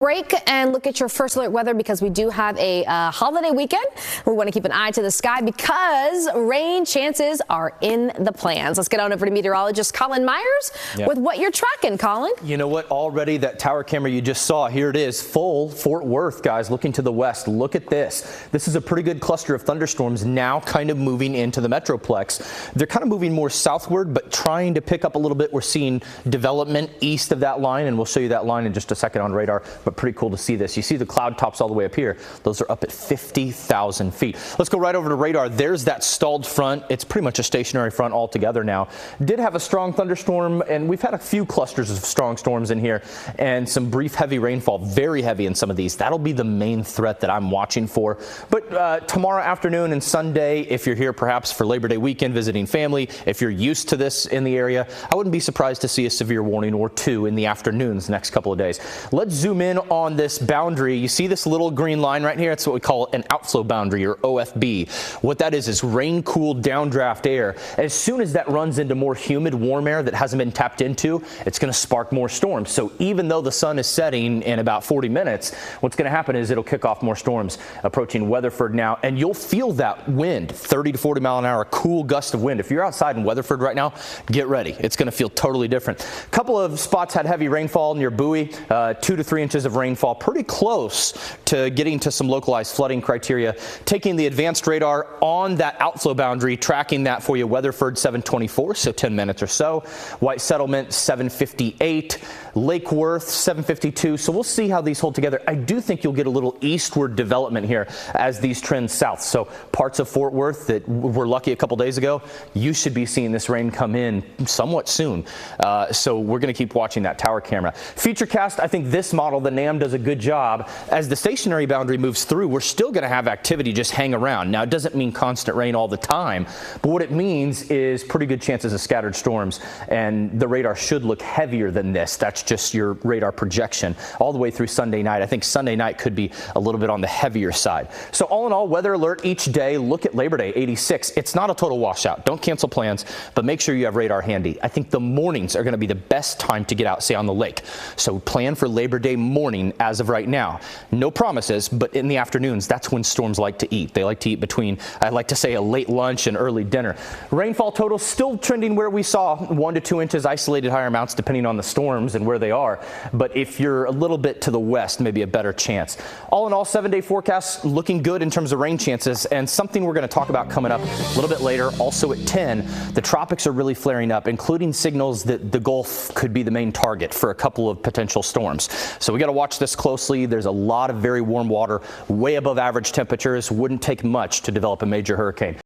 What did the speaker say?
Break and look at your first alert weather because we do have a holiday weekend. We want to keep an eye to the sky because rain chances are in the plans. Let's get on over to meteorologist Colin Myers with what you're tracking, Colin. You know what? Already that tower camera you just saw, here it is, full Fort Worth, guys, looking to the west. Look at this. This is a pretty good cluster of thunderstorms now kind of moving into the Metroplex. They're kind of moving more southward, but trying to pick up a little bit. We're seeing development east of that line, and we'll show you that line in just a second on radar. But pretty cool to see this. You see the cloud tops all the way up here. Those are up at 50,000 feet. Let's go right over to radar. There's that stalled front. It's pretty much a stationary front altogether now. Did have a strong thunderstorm, and we've had a few clusters of strong storms in here and some brief heavy rainfall, very heavy in some of these. That'll be the main threat that I'm watching for. But tomorrow afternoon and Sunday, if you're here perhaps for Labor Day weekend visiting family, if you're used to this in the area, I wouldn't be surprised to see a severe warning or two in the afternoons next couple of days. Let's zoom in on this boundary. You see this little green line right here? It's what we call an outflow boundary, or OFB. What that is rain-cooled downdraft air. As soon as that runs into more humid, warm air that hasn't been tapped into, it's going to spark more storms. So even though the sun is setting in about 40 minutes, what's going to happen is it'll kick off more storms approaching Weatherford now, and you'll feel that wind, 30 to 40 mile an hour, cool gust of wind. If you're outside in Weatherford right now, get ready. It's going to feel totally different. A couple of spots had heavy rainfall near Bowie, 2 to 3 inches of rainfall, pretty close to getting to some localized flooding criteria. Taking the advanced radar on that outflow boundary, tracking that for you. Weatherford 724, so 10 minutes or so. White Settlement 758. Lake Worth 752. So we'll see how these hold together. I do think you'll get a little eastward development here as these trend south. So parts of Fort Worth that were lucky a couple days ago, you should be seeing this rain come in somewhat soon. So we're going to keep watching that tower camera. Futurecast, I think this model, the NAM, does a good job. As the stationary boundary moves through, we're still going to have activity just hang around. Now, it doesn't mean constant rain all the time, but what it means is pretty good chances of scattered storms, and the radar should look heavier than this. That's just your radar projection all the way through Sunday night. I think Sunday night could be a little bit on the heavier side. So all in all, weather alert each day. Look at Labor Day, 86. It's not a total washout. Don't cancel plans, but make sure you have radar handy. I think the mornings are going to be the best time to get out, say, on the lake. So plan for Labor Day morning as of right now. No promises, but in the afternoons, that's when storms like to eat. They like to eat between, I like to say, a late lunch and early dinner. Rainfall total still trending where we saw 1 to 2 inches, isolated higher amounts depending on the storms and where they are. But if you're a little bit to the west, maybe a better chance. All in all, 7-day forecast looking good in terms of rain chances, and something we're going to talk about coming up a little bit later. Also at 10, the tropics are really flaring up, including signals that the Gulf could be the main target for a couple of potential storms. So we got to watch this closely. There's a lot of very warm water, way above average temperatures. Wouldn't take much to develop a major hurricane.